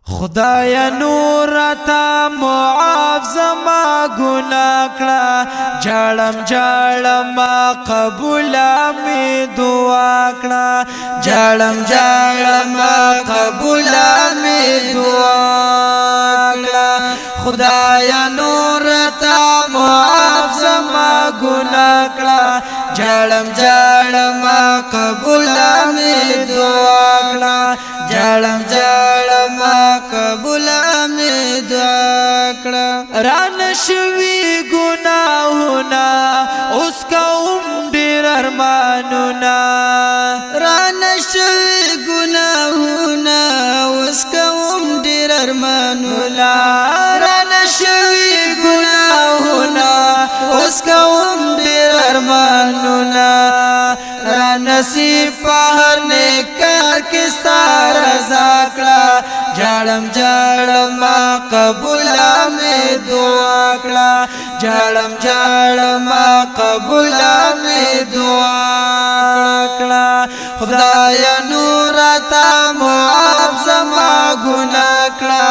خدای نور تا معاف زما گناہ کړه جړم جړم قبول می دعا کړه جړم جړم قبول می دعا کړه خدای نور تا معاف زما گناہ کړه جړم جړم قبول می دعا کړه جړم جړم قبول می دعا کړه ران شوی گناهونه اوس کوم ډیر ارمانونه ران شوی گناهونه اوس کوم ډیر ارمانونه ران شوی گناهونه اوس کوم ډیر ارمانونه را نصیب په نیکار کې ستار رضا کړه جړم جړم قبول می دعا کړه جړم جړم قبول می دعا کړه خدای نور تا معاف زما گناہ کړه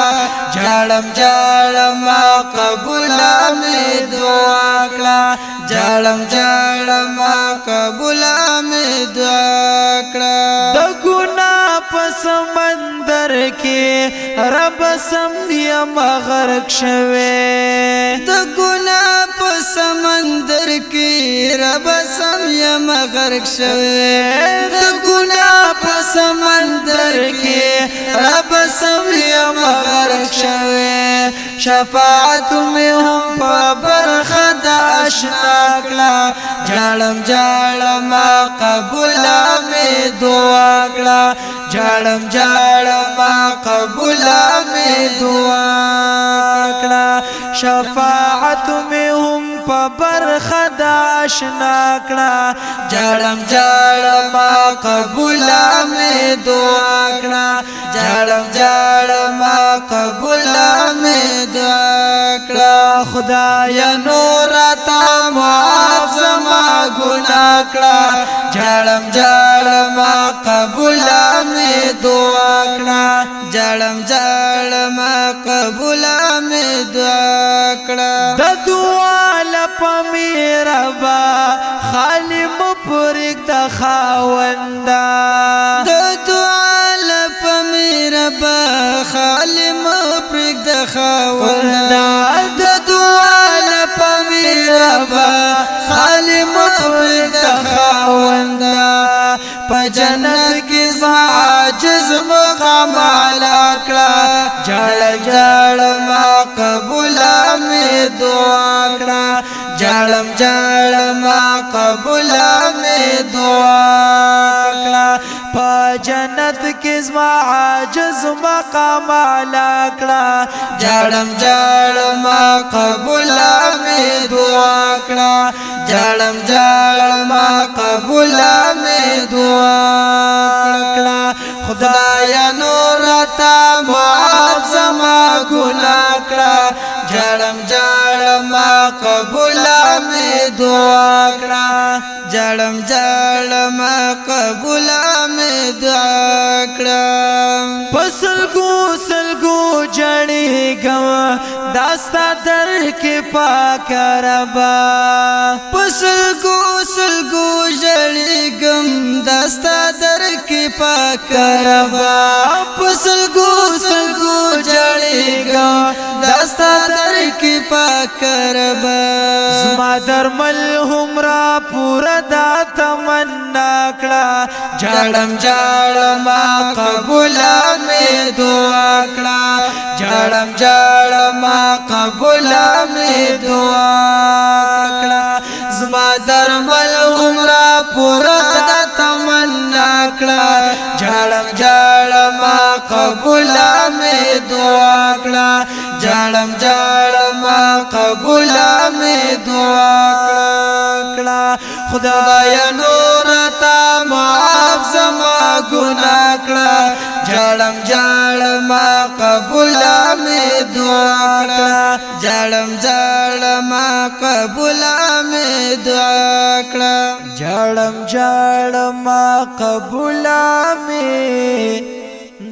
جړم جړم قبول می دعا کړه جړم جړم قبول می دعا کړه د ګناه په سمندر کې رب سم یم غرق شوه د ګناه په سمندر کې رب سم یم غرق شوه د ګناه په سمندر کې رب سم یم غرق شوه شفاعت می هم په برخه د آشنا کړه جړم جړم قبول می دعا کړه جړم جړم قبول می دعا کړه شفاعت می هم په برخه د آشنا کړه جړم جړم قبول می دعا کړه جړم جړم قبول می دعا کړه خدای نور تا معاف زما گناہ کړه جړم جړم قبول می دعا کړه جړم جړم قبول می دعا کړه د دعا لپ می ربا خالی مپرک د خاوندا د دعا لپ می ربا خالی مپرک د خاوندا د دعا لپ می ربا خالی مپرک د خاوندا په جنت کې عاجز مقام علا کړه جړ جړم قبول می دعا کړه جړم جړم قبول می دعا کړه په جنت کې عاجز مقام علا کړه جړم جړم قبول می دعا کړه جړم جړم قبول می دعا کړه خدای نور تا معاف زما گناہ کړه جړم جړم قبول می دعا کړه جړم جړم قبول می دعا کړه پسلګو سلګو جړې ګم داستا در کې پاک ربا پسلګو سلګو جړې ګم داستا در کې پاک ربا پسلګو سلګو جړې ګم داستا در کې پاک ربا زما درمل همرا پورا دا تمنا کړه جړم جړم قبول می دعا کړه جړم جړم قبول می دعا کړه زما درمل همرا پورا دا تمنا کړه جړم جړم قبول می دعا کړه جړم جړم قبول می دعا کړه خدای نور تا معاف زما گناہ کړه جړم جړم قبول می دعا کړه جړم جړم قبول می دعا کړه جړم جړم قبول می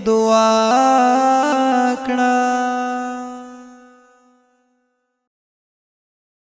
دعا